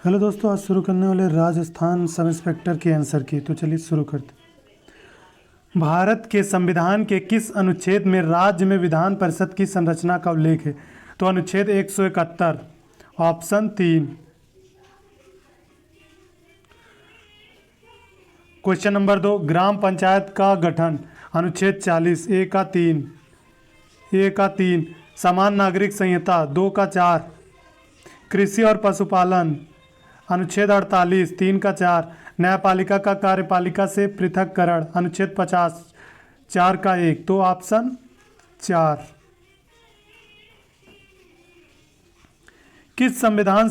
Hello दोस्तों, आज शुरू करने वाले राजस्थान सब इंस्पेक्टर के आंसर की। तो चलिए शुरू करते हैं। भारत के संविधान के किस अनुच्छेद में राज्य में विधान परिषद की संरचना का उल्लेख है? तो अनुच्छेद 171, ऑप्शन 3। क्वेश्चन नंबर 2, ग्राम पंचायत का गठन, अनुच्छेद 40, ए का 3। समान नागरिक संहिता 2 का 4। कृषि और पशुपालन, अनुच्छेद 48, 3 का 4। न्यायपालिका का कार्यपालिका से पृथककरण, अनुच्छेद 50, 4 का 1। तो ऑप्शन 4। किस संविधान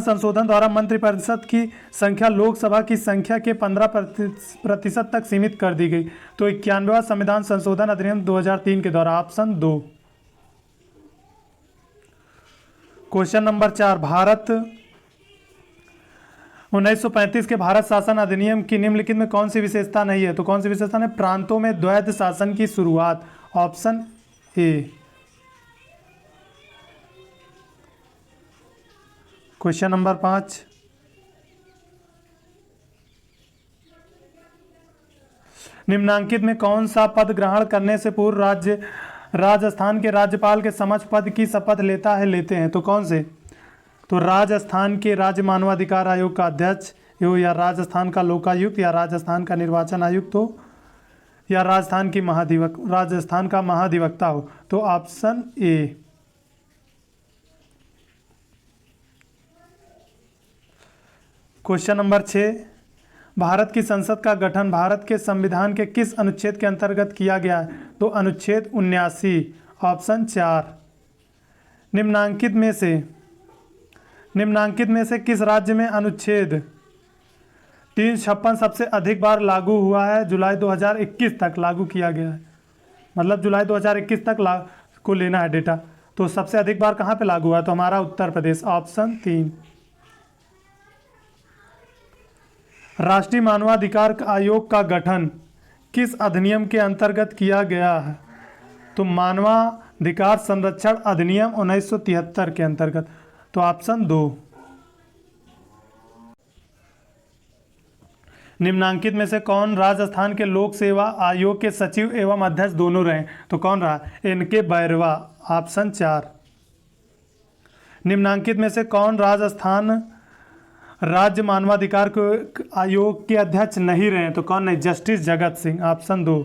संशोधन द्वारा मंत्रिपरिषद की संख्या लोकसभा की संख्या के 15% तक सीमित कर दी गई? तो 91वां संविधान संशोधन अधिनियम 2003 के द्वारा, ऑप्शन 2। क्वेश्चन नंबर 4, भारत 1935 के भारत शासन अधिनियम की निम्नलिखित में कौन सी विशेषता नहीं है? तो कौन सी विशेषता है? प्रांतों में द्वैध शासन की शुरुआत, ऑप्शन ए। क्वेश्चन नंबर 5, निम्नांकित में कौन सा पद ग्रहण करने से पूर्व राजस्थान के राज्यपाल के समक्ष पद की शपथ लेते हैं? तो कौन से? तो राजस्थान के राज्य मानवाधिकार आयोग का अध्यक्ष हो, या राजस्थान का लोकायुक्त, या राजस्थान का निर्वाचन आयुक्त हो, या राजस्थान का महाधिवक्ता हो। तो option A. Question number 6, Bharat की संसद का गठन भारत के संविधान के किस अनुच्छेद के अंतर्गत किया गया है? तो अनुच्छेद 79, ऑप्शन 4। निम्नांकित में से किस राज्य में अनुच्छेद 356 सबसे अधिक बार लागू हुआ है? जुलाई 2021 तक लागू किया गया है, मतलब जुलाई 2021 तक को लेना है डेटा। तो सबसे अधिक बार कहाँ पे लागू हुआ है? तो हमारा उत्तर प्रदेश, ऑप्शन 3। राष्ट्रीय मानवाधिकार आयोग का गठन किस अधिनियम के अंतर्गत किया गया है? तो मानवाधिकार संरक्षण अधिनियम 1973 के अंतर्गत। तो ऑप्शन 2। निम्नांकित में से कौन राजस्थान के लोक सेवा आयोग के सचिव एवं अध्यक्ष दोनों रहे? तो कौन रहा? एन.के. बैरवा, ऑप्शन 4। निम्नांकित में से कौन राजस्थान राज्य मानवाधिकार आयोग के अध्यक्ष नहीं रहे? तो कौन नहीं? Justice Jagat Singh, option 2।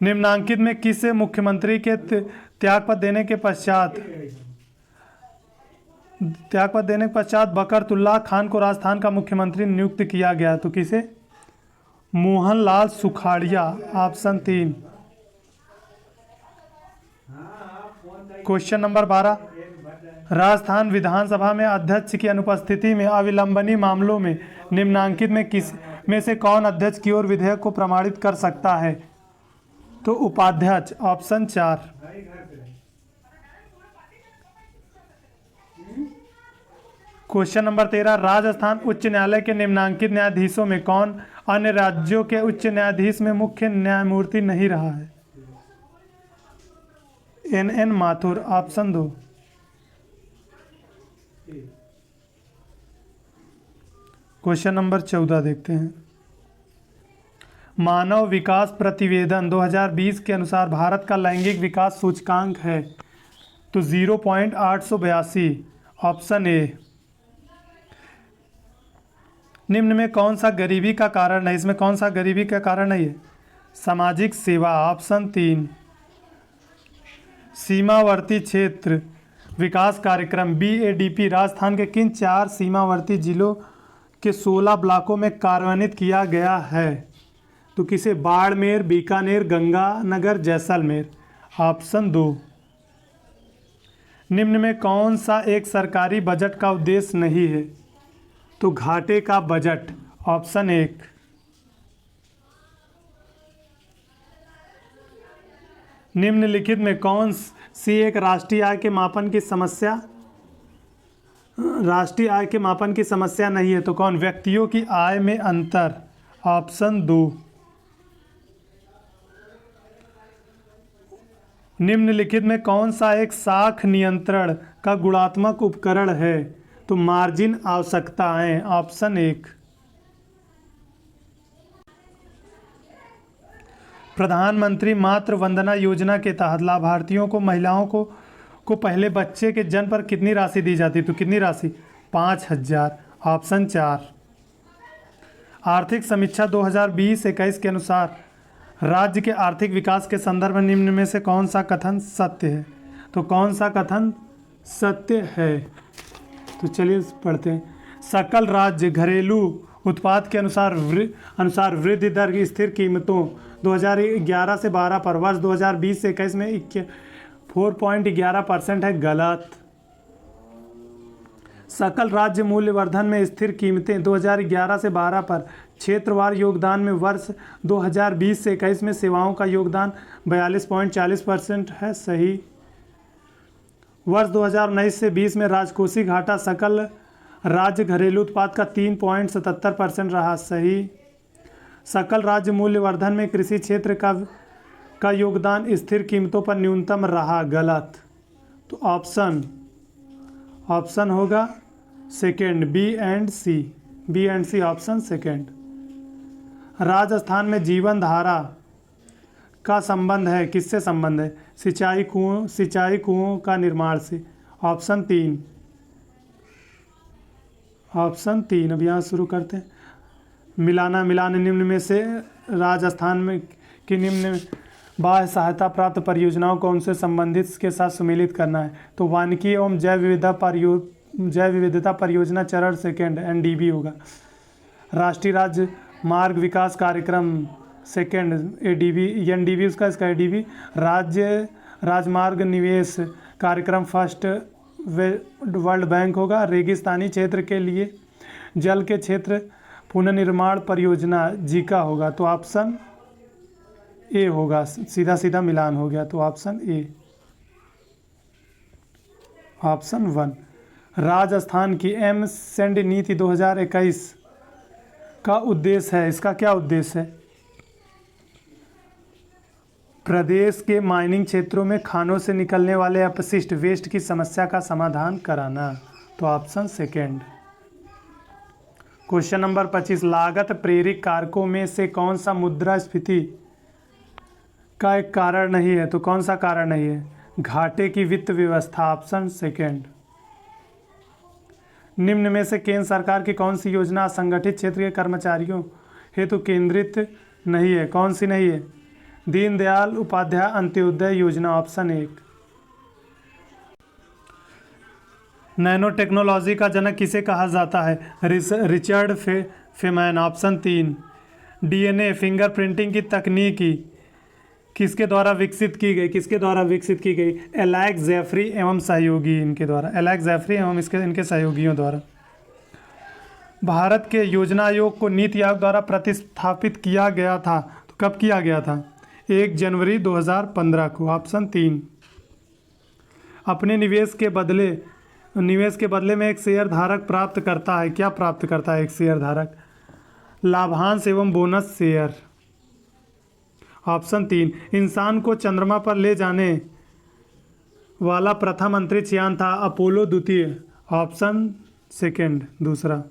निम्नांकित में किसे मुख्यमंत्री के त्यागपत्र देने के पश्चात बकरतुल्लाह खान को राजस्थान का मुख्यमंत्री नियुक्त किया गया? तो किसे? Mohanlal Sukhadia, option 3। Question number 12, Rajasthan विधानसभा में अध्यक्ष की अनुपस्थिति में अविलंबनी मामलों में निम्नांकित में किस में से कौन अध्यक्ष की ओर विधेयक को प्रमाणित कर सकता है? तो उपाध्यक्ष, ऑप्शन 4। क्वेश्चन नंबर 13, राजस्थान उच्च न्यायालय के निम्नांकित न्यायाधीशों में कौन अन्य राज्यों के उच्च न्यायाधीश में मुख्य न्यायमूर्ति नहीं रहा है? N Mathur, option 2। Question number 14 देखते हैं। मानव विकास प्रतिवेदन 2020 के अनुसार भारत का लैंगिक विकास सूचकांक है? तो 0.882, ऑप्शन ए। निम्न में कौन सा गरीबी का कारण है? इसमें कौन सा गरीबी का कारण नहीं है? सामाजिक सेवा, ऑप्शन 3। सीमावर्ती क्षेत्र विकास कार्यक्रम BADP राजस्थान के किन 4 सीमावर्ती जिलों के 16 ब्लॉकों में कार्यान्वित किया गया है? तो किसे? बाड़मेर, बीकानेर, गंगानगर, जैसलमेर, ऑप्शन 2। निम्न में कौन सा एक सरकारी बजट का उद्देश्य नहीं है? तो घाटे का बजट, ऑप्शन 1। निम्नलिखित में कौन सी एक राष्ट्रीय आय के मापन की समस्या नहीं है? तो कौन? व्यक्तियों की आय में अंतर, ऑप्शन 2। निम्नलिखित में कौन सा एक साख नियंत्रण का गुणात्मक उपकरण है? तो मार्जिन आवश्यकताएं, ऑप्शन 1। प्रधानमंत्री मातृ वंदना योजना के तहत लाभार्थियों को महिलाओं को पहले बच्चे के जन्म पर कितनी राशि दी जाती? तो कितनी राशि? 5,000, ऑप्शन 4। आर्थिक समीक्षा 2020-21 के अनुसार राज्य के आर्थिक विकास के संदर्भ में निम्न में से कौन सा कथन सत्य है? तो कौन सा कथन सत्य है? तो चलिए पढ़ते हैं। सकल राज्य घरेलू उत्पाद के अनुसार वृद्धि दर की स्थिर कीमतों 2011 से 12 पर, वर्ष 2020 से 21 में 4.11% है, गलत। सकल राज्य मूल्यवर्धन में स्थिर कीमतें 2011 से 12 पर, क्षेत्रवार योगदान में वर्ष 2020 से 21 में सेवाओं का योगदान 42.40% है, सही। वर्ष 2019 से 20 में राजकोषीय घाटा सकल राज्य घरेलू उत्पाद का 3.77% रहा, सही। सकल राज्य मूल्यवर्धन में कृषि क्षेत्र का योगदान स्थिर कीमतों पर न्यूनतम रहा, गलत। तो ऑप्शन होगा second, B and C, option second. Rajasthan में जीवन धारा का संबंध है, किससे संबंध है? सिंचाई कुओं का निर्माण से, ऑप्शन 3। अब यहाँ शुरू करते हैं। मिलान निम्न में से राजस्थान में की निम्न बाह्य सहायता प्राप्त परियोजनाओं को उनसे संबंधित के साथ सम्मिलित करना है। तो वानिकी एवं जैव विविधता परियोजना चरण सेकेंड, NDB होगा। राष्ट्रीय राज्य मार्ग विकास कार्यक्रम सेकेंड, NDB उसका, इसका ADB। राज्य राजमार्ग निवेश कार्यक्रम फर्स्ट, वर्ल्ड बैंक होगा। रेगिस्तानी क्षेत्र के लिए जल के क्षेत्र पुनर्निर्माण परियोजना जीका होगा। तो ऑप्शन ए होगा, सीधा मिलान हो गया। तो ऑप्शन ए, ऑप्शन 1। राजस्थान की एम-सेंड नीति 2021 का उद्देश्य है, इसका क्या उद्देश्य है? प्रदेश के माइनिंग क्षेत्रों में खानों से निकलने वाले अपशिष्ट वेस्ट की समस्या का समाधान कराना। तो ऑप्शन सेकेंड। क्वेश्चन नंबर 25, लागत प्रेरक कारकों में से कौन सा मुद्रास्फीति का एक कारण नहीं है? तो कौन सा कारण नहीं है? घाटे की वित्त व्यवस्था, ऑप्शन सेकेंड। निम्न में से केंद्र सरकार की कौन सी योजना असंगठित क्षेत्र के कर्मचारियों हेतु केंद्रित नहीं है? कौन सी नहीं है? दीनदयाल उपाध्याय अंत्योदय योजना, ऑप्शन 1। नैनो टेक्नोलॉजी का जनक किसे कहा जाता है? Richard Feynman, option 3। DNA fingerprinting की तकनीकी किसके द्वारा विकसित की गई? किसके द्वारा विकसित की गई? एलेक्स जेफरी एवं सहयोगी, इनके द्वारा, एलेक्स जेफरी एवं इनके सहयोगियों द्वारा। भारत के योजना आयोग को नीति आयोग द्वारा प्रतिस्थापित किया गया था, तो कब किया गया था? 1 जनवरी 2015 को, ऑप्शन 3। अपने निवेश के बदले में एक शेयर धारक प्राप्त करता है, क्या प्राप्त करता है एक शेयर धारक? लाभांश एवं बोनस शेयर, ऑप्शन 3। इंसान को चंद्रमा पर ले जाने वाला प्रथम अंतरिक्ष यान था अपोलो 2, ऑप्शन सेकेंड, दूसरा।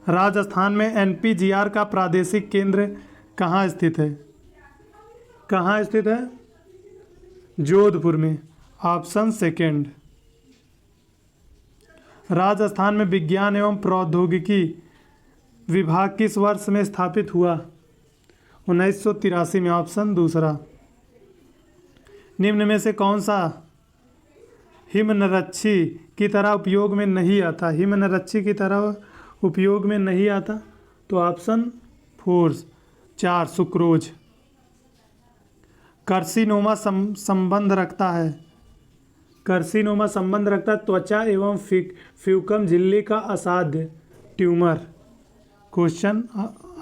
राजस्थान में NPGR का प्रादेशिक केंद्र कहाँ स्थित है? कहाँ स्थित है? जोधपुर में, ऑप्शन सेकेंड। राजस्थान में विज्ञान एवं प्रौद्योगिकी विभाग किस वर्ष में स्थापित हुआ? 1983 में, ऑप्शन दूसरा। निम्न में से कौन सा हिमनरच्छी की तरह उपयोग में नहीं आता? हिमनरच्छी की तरह उपयोग में नहीं आता, तो ऑप्शन 4, सुक्रोज। कार्सिनोमा संबंध रखता है त्वचा एवं फ्यूकम झिल्ली का असाध्य ट्यूमर। क्वेश्चन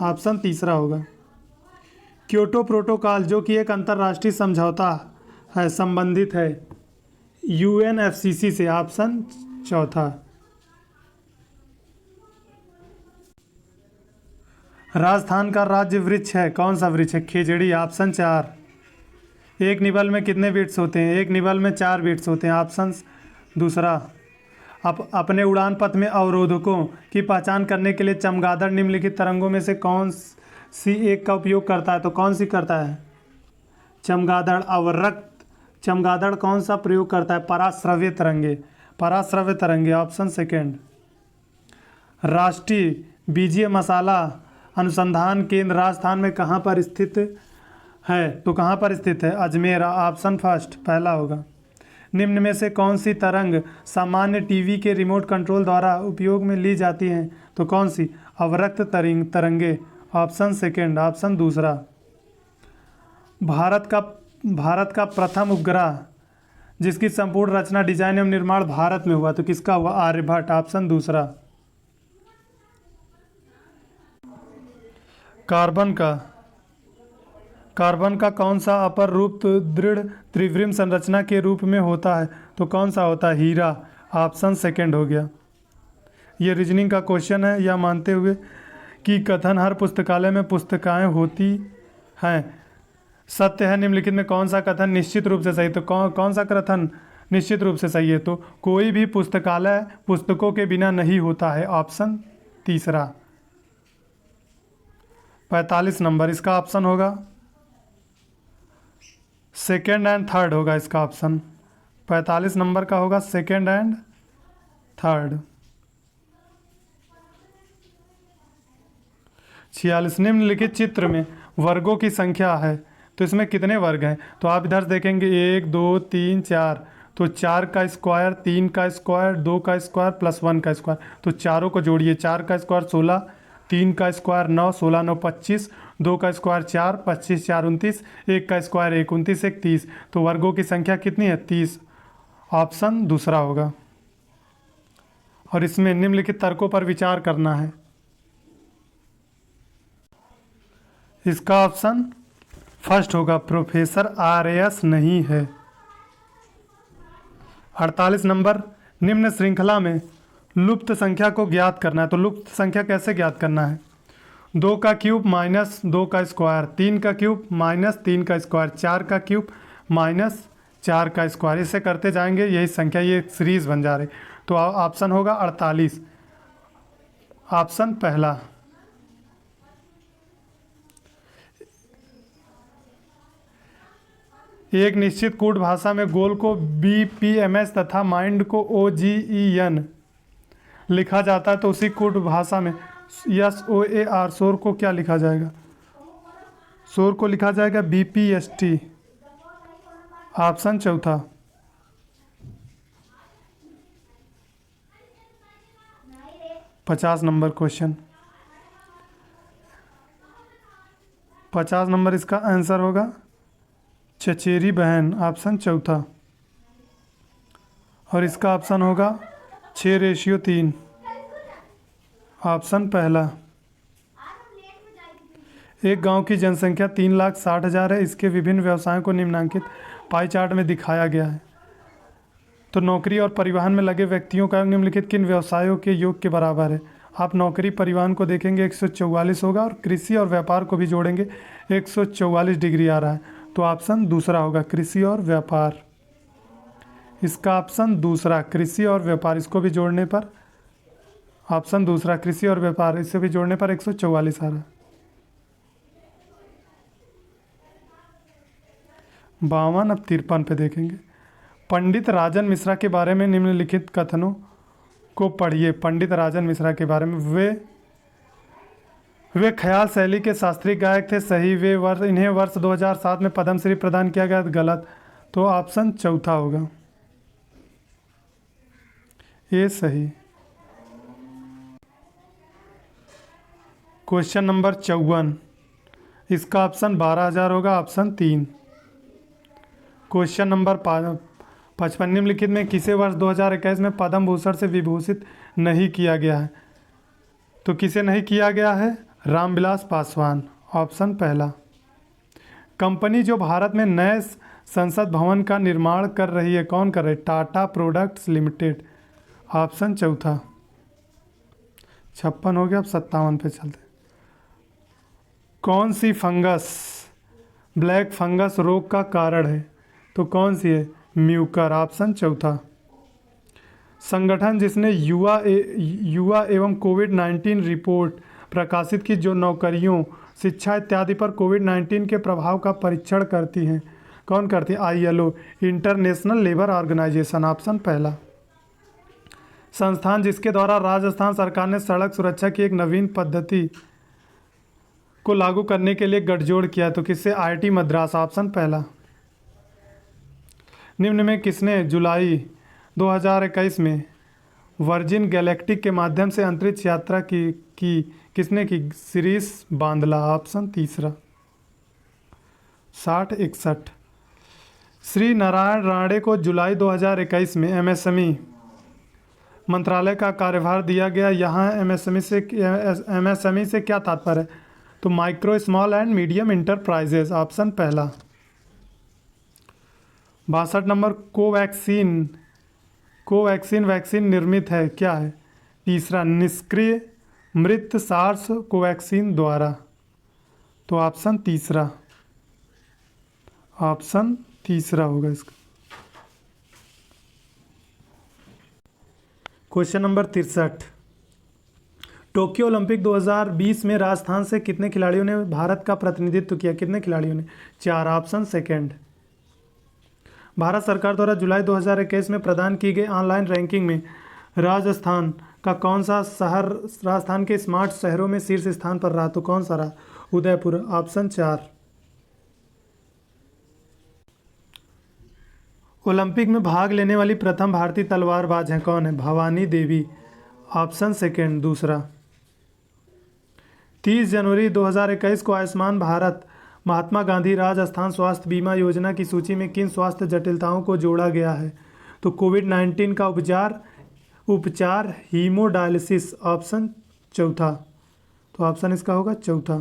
ऑप्शन तीसरा होगा। क्योटो प्रोटोकॉल जो कि एक अंतर्राष्ट्रीय समझौता है, संबंधित है UNFCCC से, ऑप्शन चौथा। राजस्थान का राज्य वृक्ष है, कौन सा वृक्ष है? खिजड़ी। ऑप्शन 4। एक निबल में कितने बिट्स होते हैं? एक निबल में 4 बिट्स होते हैं। ऑप्शन दूसरा। अपने उड़ान पथ में अवरोधकों की पहचान करने के लिए चमगादड़ निम्नलिखित तरंगों में से कौन सी एक का उपयोग करता है? तो कौन सी करता है? चमगादड़ अवरक्त चमगादड़ कौन सा प्रयोग करता है? पराश्रव्य तरंगे। पराश्रव्य तरंगे। Option second. राष्ट्रीय बीजीय मसाला अनुसंधान केंद्र राजस्थान में कहाँ पर स्थित है? तो कहाँ पर स्थित है? अजमेर। ऑप्शन फर्स्ट पहला होगा। निम्न में से कौन सी तरंग सामान्य टीवी के रिमोट कंट्रोल द्वारा उपयोग में ली जाती हैं? तो कौन सी? अवरक्त तरंगे। Option second. ऑप्शन दूसरा। भारत का प्रथम उपग्रह जिसकी संपूर्ण रचना, डिजाइन एवं निर्माण भारत में हुआ, तो किसका हुआ? आर्यभट्ट। ऑप्शन दूसरा। कार्बन का कौन सा अपर रूप दृढ़ त्रिविम संरचना के रूप में होता है? तो कौन सा होता है? हीरा। ऑप्शन सेकेंड हो गया। ये रीजनिंग का क्वेश्चन है, यह मानते हुए कि कथन हर पुस्तकालय में पुस्तकाएं होती हैं सत्य है। निम्नलिखित में कौन सा कथन निश्चित रूप से सही? तो कौन सा कथन निश्चित रूप से सही है? तो कोई भी पुस्तकालय पुस्तकों के बिना नहीं होता है। ऑप्शन तीसरा। 45 नंबर इसका ऑप्शन होगा। सेकेंड एंड थर्ड होगा इसका ऑप्शन। 45 नंबर का होगा सेकेंड एंड थर्ड। 46। निम्नलिखित चित्र में वर्गों की संख्या है, तो इसमें कितने वर्ग हैं? तो आप इधर देखेंगे 1 2 3 4, तो 4 का स्क्वायर, 3 का स्क्वायर, 2 का स्क्वायर प्लस 1 का स्क्वायर, तो चारों को जोड़िए। 4 का स्क्वायर 16, 3 का स्क्वायर 9, 16 9 25, 2 का स्क्वायर 4, 25 4 29, 1 का स्क्वायर 1, 29 1 30, तो वर्गों की संख्या कितनी है? 30। ऑप्शन दूसरा होगा। और इसमें निम्नलिखित तर्कों पर विचार करना है। इसका ऑप्शन फर्स्ट होगा, प्रोफेसर RAS नहीं है। 48 नंबर, निम्न श्रृंखला में लुप्त संख्या को ज्ञात करना है। तो लुप्त संख्या कैसे ज्ञात करना है? 2 का क्यूब माइनस 2 का स्क्वायर, 3 का क्यूब माइनस 3 का स्क्वायर, 4 का क्यूब माइनस 4 का स्क्वायर, इसे करते जाएंगे यही संख्या, ये एक सीरीज बन जा रही। तो ऑप्शन होगा 48। ऑप्शन पहला। एक निश्चित कूट भाषा में गोल को BPMS तथा माइंड को OGEN लिखा जाता है, तो उसी कूट भाषा में SOAR शोर को क्या लिखा जाएगा? शोर को लिखा जाएगा BPST। ऑप्शन चौथा। पचास नंबर क्वेश्चन। 50 नंबर इसका आंसर होगा चचेरी बहन। ऑप्शन चौथा। और इसका ऑप्शन होगा 6:3। ऑप्शन पहला। एक गांव की जनसंख्या 3,60,000 है। इसके विभिन्न व्यवसायों को निम्नांकित पाई चार्ट में दिखाया गया है। तो नौकरी और परिवहन में लगे व्यक्तियों का निम्नलिखित किन व्यवसायों के योग के बराबर है? आप नौकरी परिवहन को देखेंगे 144 होगा, और कृषि और व्यापार को भी जोड़ेंगे 144 डिग्री आ रहा है। तो ऑप्शन दूसरा होगा, कृषि और व्यापार। इसका ऑप्शन दूसरा, कृषि और व्यापार, इसको भी जोड़ने पर ऑप्शन दूसरा, कृषि और व्यापार, इसे भी जोड़ने पर 144 आ रहा है। 52। अब 53 पे देखेंगे। पंडित राजन मिश्रा के बारे में निम्नलिखित कथनों को पढ़िए। पंडित राजन मिश्रा के बारे में, वे ख्याल शैली के शास्त्रीय गायक थे। सही। इन्हें वर्ष 2007 में पद्मश्री प्रदान किया गया। गलत। तो ऑप्शन चौथा होगा, ये सही। क्वेश्चन नंबर 54, इसका ऑप्शन 12,000 होगा। ऑप्शन 3। क्वेश्चन नंबर 55, निम्नलिखित में किसे वर्ष 2021 में पद्म भूषण से विभूषित नहीं किया गया है? तो किसे नहीं किया गया है? रामविलास पासवान। ऑप्शन पहला। कंपनी जो भारत में नए संसद भवन का निर्माण कर रही है, कौन कर रही है? Tata products limited. ऑप्शन चौथा। 56 हो गया। अब 57 पे चलते। कौन सी फंगस ब्लैक फंगस रोग का कारण है? तो कौन सी है? म्यूकर, ऑप्शन चौथा। संगठन जिसने युवा एवं कोविड-19 रिपोर्ट प्रकाशित की जो नौकरियों, शिक्षा इत्यादि पर कोविड-19 के प्रभाव का परीक्षण करती हैं, कौन करती है? ILO, international labour organisation, option पहला। संस्थान जिसके द्वारा राजस्थान सरकार ने सड़क सुरक्षा की एक नवीन पद्धति को लागू करने के लिए गठजोड़ किया, तो किससे? IIT मद्रास, ऑप्शन पहला। निम्न में किसने जुलाई 2021 में वर्जिन गैलेक्टिक के माध्यम से अंतरिक्ष यात्रा की किसने की? शिरीष बांदला, ऑप्शन तीसरा। 6061 श्री नारायण राणे को जुलाई 2021 में MSME मंत्रालय का कार्यभार दिया गया। यहाँ MSME से क्या तात्पर्य है? तो micro small and medium enterprises, option पहला। 62 नंबर कोवैक्सीन वैक्सीन निर्मित है, क्या है? तीसरा, निष्क्रिय मृत सार्स कोवैक्सीन द्वारा, तो ऑप्शन तीसरा, ऑप्शन तीसरा होगा इसका। क्वेश्चन नंबर 63, टोक्यो ओलंपिक 2020 में राजस्थान से कितने खिलाड़ियों ने भारत का प्रतिनिधित्व किया? कितने खिलाड़ियों ने? 4, ऑप्शन सेकंड। भारत सरकार द्वारा जुलाई 2021 में प्रदान की गई ऑनलाइन रैंकिंग में राजस्थान का कौन सा शहर राजस्थान के स्मार्ट शहरों में शीर्ष स्थान पर रहा? तो कौन सा रहा? उदयपुर, ऑप्शन 4। ओलंपिक में भाग लेने वाली प्रथम भारतीय तलवारबाज हैं, कौन है? भवानी देवी, ऑप्शन सेकंड, दूसरा। 30 जनवरी 2021 को आयुष्मान भारत महात्मा गांधी राजस्थान स्वास्थ्य बीमा योजना की सूची में किन स्वास्थ्य जटिलताओं को जोड़ा गया है? तो कोविड-19 का उपचार हीमोडायलिसिस, ऑप्शन चौथा, तो ऑप्शन इसका होगा चौथा।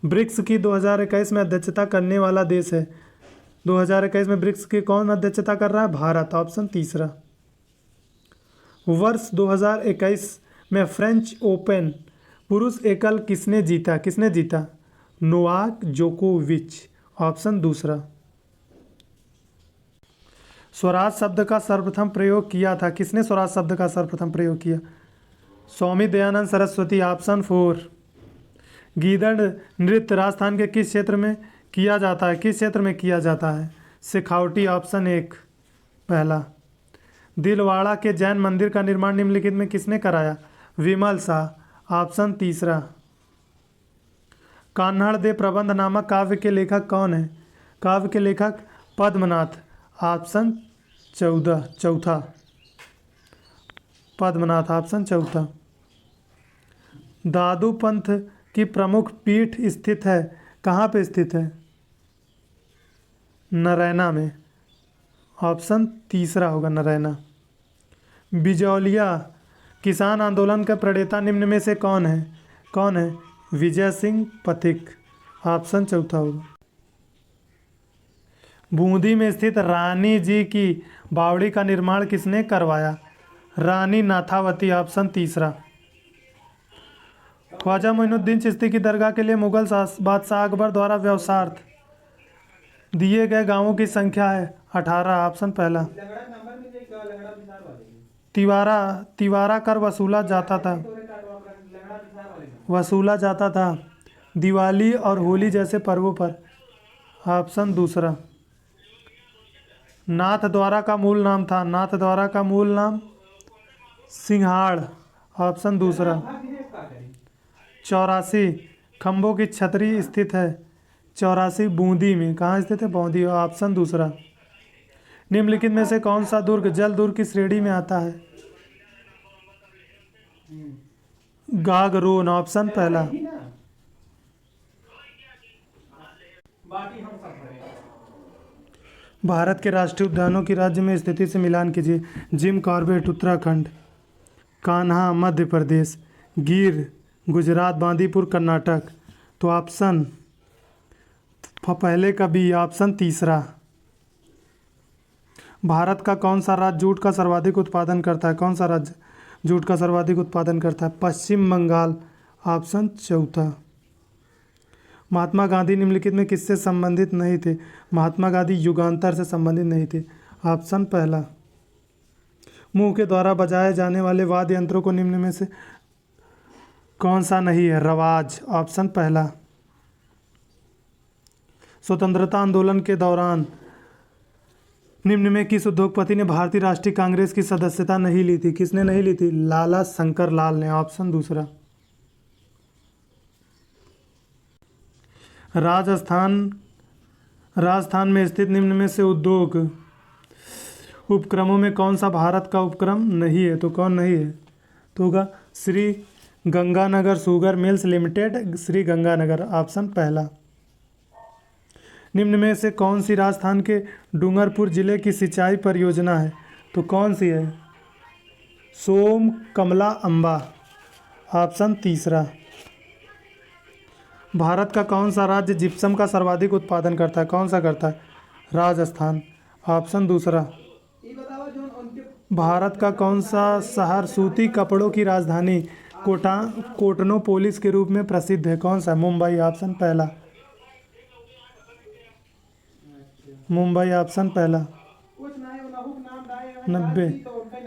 ब्रिक्स की 2021 में अध्यक्षता करने वाला देश है। 2021 में ब्रिक्स की कौन अध्यक्षता कर रहा है? भारत, ऑप्शन तीसरा। वर्ष 2021 में फ्रेंच ओपन पुरुष एकल किसने जीता? नोवाक जोकोविच, ऑप्शन दूसरा। स्वराज शब्द का सर्वप्रथम प्रयोग किया था, किसने स्वराज शब्द का सर्वप्रथम प्रयोग किया? स्वामी दयानंद सरस्वती, ऑप्शन 4। गीदड़ नृत्य राजस्थान के किस क्षेत्र में किया जाता है? सिखावटी, ऑप्शन 1 पहला। दिलवाड़ा के जैन मंदिर का निर्माण निम्नलिखित में किसने कराया? विमल शाह, ऑप्शन तीसरा। कान्हड़ दे प्रबंध नामक काव्य के लेखक कौन है? काव्य के लेखक पद्मनाथ, ऑप्शन चौथा। पद्मनाथ, ऑप्शन चौथा। दादू पंथ की प्रमुख पीठ स्थित है, कहाँ पे स्थित है? नरैना में, ऑप्शन तीसरा होगा, नरैना। बिजौलिया किसान आंदोलन का प्रणेता निम्न में से कौन है? विजय सिंह पथिक, ऑप्शन चौथा होगा। बूंदी में स्थित रानी जी की बावड़ी का निर्माण किसने करवाया? रानी नाथावती, ऑप्शन तीसरा। ख्वाजा मोइनुद्दीन चिश्ती की दरगाह के लिए मुगल बादशाह अकबर द्वारा व्यवसार्थ दिए गए गांवों की संख्या है 18, ऑप्शन पहला। तिवारा कर वसूला जाता था दिवाली और होली जैसे पर्वों पर, ऑप्शन दूसरा। नाथद्वारा का मूल नाम सिंहाड़, ऑप्शन दूसरा। 84 खंभों की छतरी स्थित है 84 बूंदी में, कहाँ स्थित है? बूंदी, ऑप्शन दूसरा। निम्नलिखित में से कौन सा दुर्ग जल दुर्ग की श्रेणी में आता है? गागरोन, ऑप्शन पहला। भारत के राष्ट्रीय उद्यानों की राज्य में स्थिति से मिलान कीजिए। जिम कॉर्बेट उत्तराखंड, कान्हा मध्य प्रदेश, गिर गुजरात, बांदीपुर कर्नाटक, तो ऑप्शन पहले का बी, ऑप्शन तीसरा। भारत का कौन सा राज्य जूट का सर्वाधिक उत्पादन करता है? कौन सा राज्य जूट का सर्वाधिक उत्पादन करता है? पश्चिम बंगाल, ऑप्शन चौथा। महात्मा गांधी निम्नलिखित में किससे संबंधित नहीं थे? महात्मा गांधी युगांतर से संबंधित नहीं थे। ऑप्शन पहला। मुंह के द्वारा बजाए जाने वाले वाद्य यंत्रों को निम्न में से कौन सा नहीं है? रवाज। ऑप्शन पहला। स्वतंत्रता आंदोलन के दौरान निम्न में किस उद्योगपति ने भारतीय राष्ट्रीय कांग्रेस की सदस्यता नहीं ली थी? किसने नहीं ली थी? लाला शंकर लाल ने। ऑप्शन दूसरा। राजस्थान में स्थित निम्न में से उद्योग उपक्रमों में कौन सा भारत का उपक्रम नहीं है? तो कौन नहीं है? तो होगा Shri Ganganagar sugar mills limited, Shri Ganganagar. Option पहला। निम्न में से कौन सी राजस्थान के डूंगरपुर जिले की सिंचाई परियोजना है? तो कौन सी है? सोम कमला अंबा। ऑप्शन तीसरा। भारत का कौन सा राज्य जिप्सम का सर्वाधिक उत्पादन करता है? कौन सा करता है? राजस्थान। ऑप्शन दूसरा। भारत का कौन सा शहर सूती कपड़ों की राजधानी कोटनोपोलिस के रूप में प्रसिद्ध है? कौन सा? मुंबई। ऑप्शन पहला। मुंबई। ऑप्शन पहला।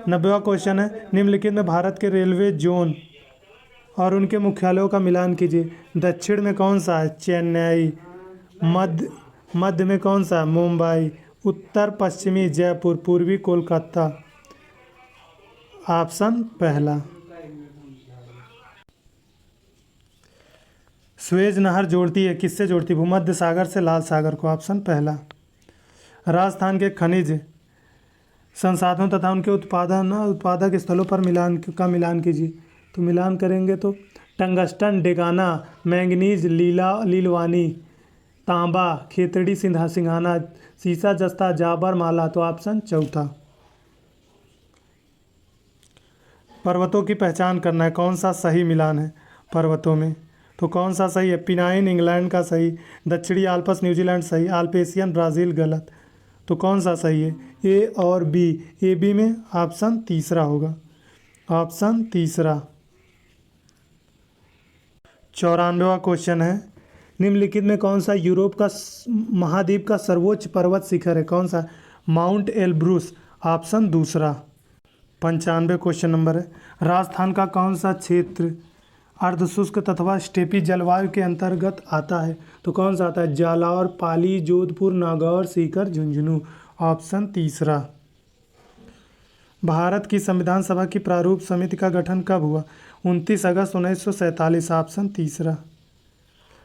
90वां क्वेश्चन है, निम्नलिखित में भारत के रेलवे जोन और उनके मुख्यालयों का मिलान कीजिए। दक्षिण में कौन सा है? चेन्नई। मध्य में कौन सा है? मुंबई। उत्तर पश्चिमी जयपुर। पूर्वी कोलकाता। ऑप्शन पहला। स्वेज नहर जोड़ती है, किससे जोड़ती है? भूमध्य सागर से लाल सागर को। ऑप्शन पहला। राजस्थान के खनिज संसाधनों तथा उनके उत्पादक स्थलों पर मिलान कीजिए। तो मिलान करेंगे तो टंगस्टन डेगाना, मैंगनीज लीलवानी, तांबा खेतड़ी सिंघाना, सीसा जस्ता जाबर माला। तो ऑप्शन चौथा। पर्वतों की पहचान करना है, कौन सा सही मिलान है पर्वतों में? तो कौन सा सही है? पिनाइन इंग्लैंड का सही, दक्षिणी आल्प्स न्यूजीलैंड सही, आल्पेशियन ब्राज़ील गलत। तो कौन सा सही है? ए और बी। ए बी में ऑप्शन तीसरा होगा। ऑप्शन तीसरा। 94वां क्वेश्चन है, निम्नलिखित में कौन सा यूरोप का महाद्वीप का सर्वोच्च पर्वत शिखर है? कौन सा? Mount Elbrus. ऑप्शन दूसरा। 95 क्वेश्चन नंबर है, राजस्थान का कौन सा क्षेत्र अर्धशुष्क तथा स्टेपी जलवायु के अंतर्गत आता है? तो कौन सा आता है? जालौर, पाली, जोधपुर, नागौर, सीकर, झुंझुनू। ऑप्शन तीसरा। भारत की संविधान सभा की प्रारूप समिति का गठन कब हुआ? 29 अगस्त 1947। ऑप्शन तीसरा।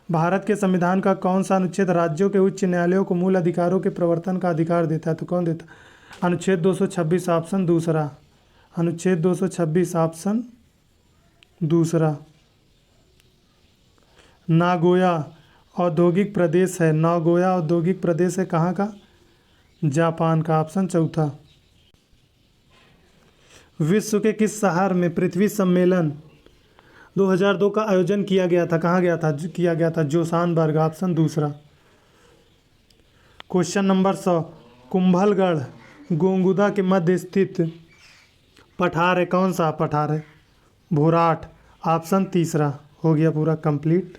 भारत के संविधान का कौन सा अनुच्छेद राज्यों के उच्च न्यायालयों को मूल अधिकारों के प्रवर्तन का अधिकार देता है? तो कौन देता? अनुच्छेद 226। ऑप्शन दूसरा। अनुच्छेद 226। ऑप्शन दूसरा। नागोया औद्योगिक प्रदेश है, नागोया औद्योगिक प्रदेश है कहाँ का? जापान का। ऑप्शन चौथा। विश्व के किस शहर में पृथ्वी सम्मेलन 2002 का आयोजन किया गया था? कहाँ किया गया था? जोशानबर्ग। ऑप्शन दूसरा। क्वेश्चन नंबर 100, कुंभलगढ़ गोंगुदा के मध्य स्थित पठार है, कौन सा पठार है? भोराट। ऑप्शन तीसरा। हो गया पूरा कंप्लीट।